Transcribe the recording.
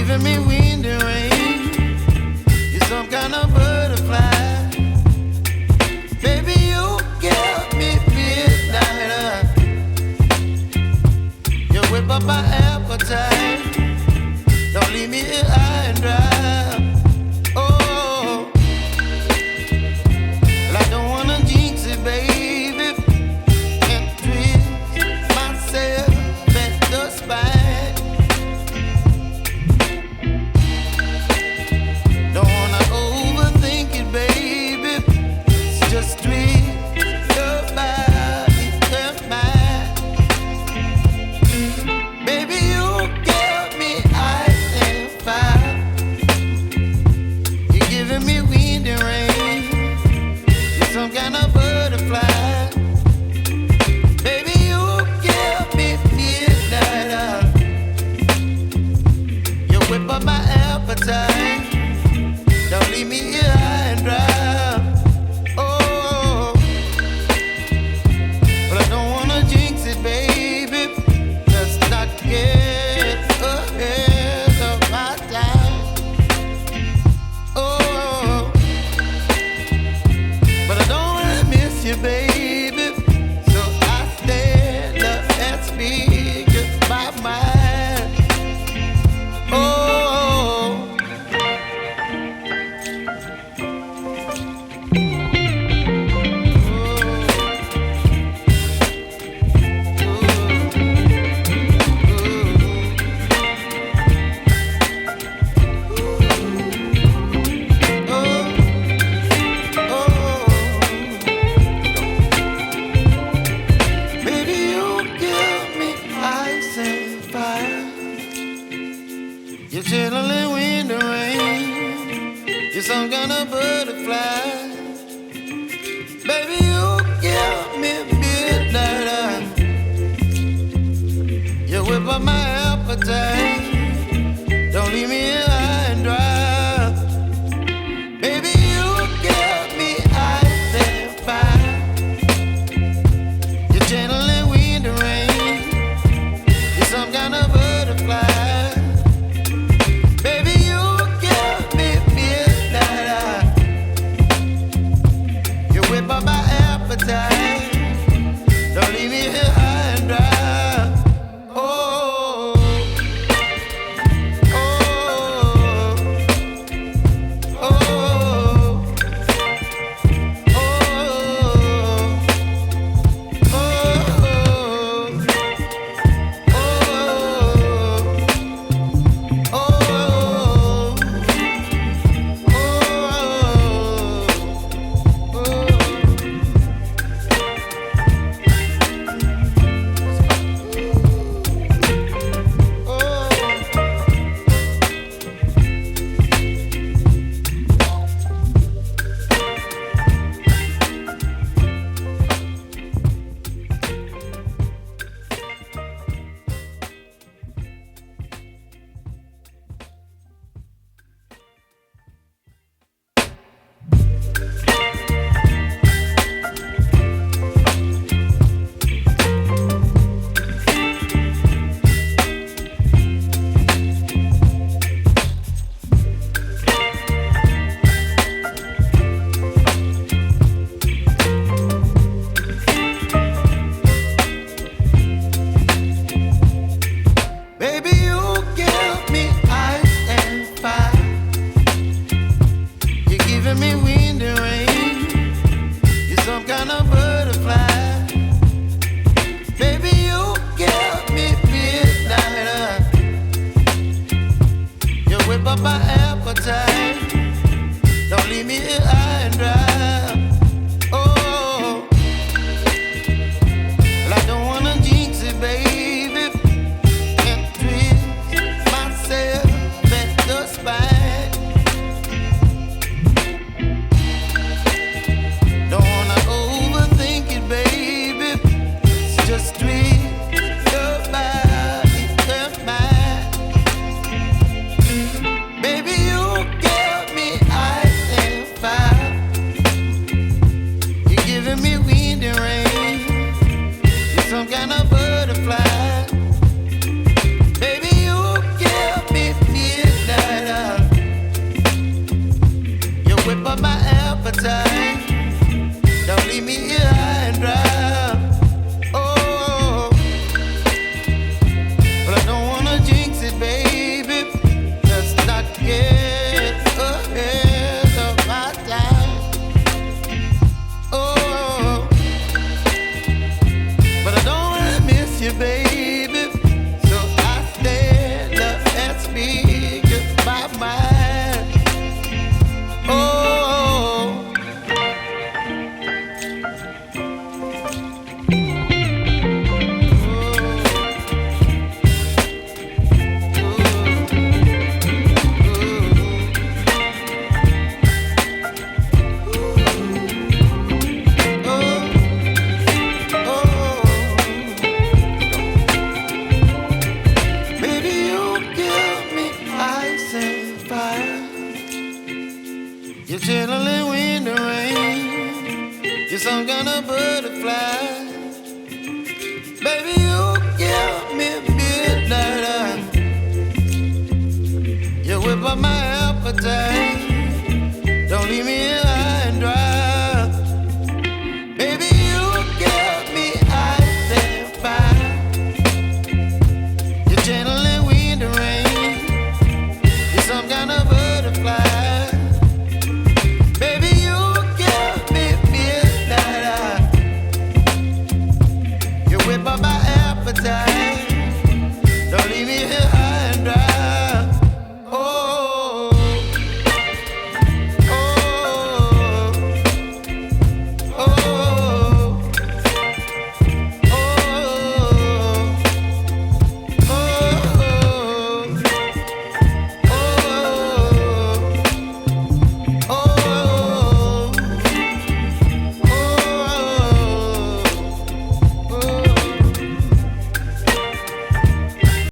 giving me wind and rain. You're some kind of butterfly. Baby, you give me midnight. You whip up my appetite. Don't leave me here high and dry. Oh, well, I don't wanna jinx it, baby. Can't twist myself at the spine. Don't wanna overthink it, baby. It's just twist your body and mine. Baby, you give me ice and fire. You're giving me wind and rain. You're some kind of butterfly. Baby, you give me midnight. You whip up my appetite. Don't leave me here high and dry. Oh, but I don't wanna jinx it, baby. Let's not get ahead of my time. Oh, but I don't wanna miss you, baby. So I stand up and speak my mind. Oh. Baby, you give me ice and fire. You're chilling wind and rain. You're some kind of butterfly. Baby, you give me midnight. You whip up my appetite. Don't leave me here high and dry. Baby, you give me ice and fire. You're channeling wind and rain. You're some kind of butterfly. Baby, you give me midnight. You whip up my appetite. Don't leave me here high and dry. Oh, oh, oh, oh, baby, you give me ice and fire. You're giving me wind and rain. You're some kind of butterfly. Baby, you give me midnight. You whip up my appetite. Don't leave me here high and dry. Oh, well, I don't wanna jinx it, baby. Can't twist myself at the spine. Don't wanna overthink it, baby. It's just twist your body and mine. Baby, You're chilling wind and rain. You're some kind of butterfly. Baby, you give me midnight. You whip up my appetite. Don't leave me here high and dry. Baby, you give me ice and fire. You're channeling wind and rain. You're some kind of butterfly. Baby, you give me midnight. You whip up my appetite. Don't leave me here high.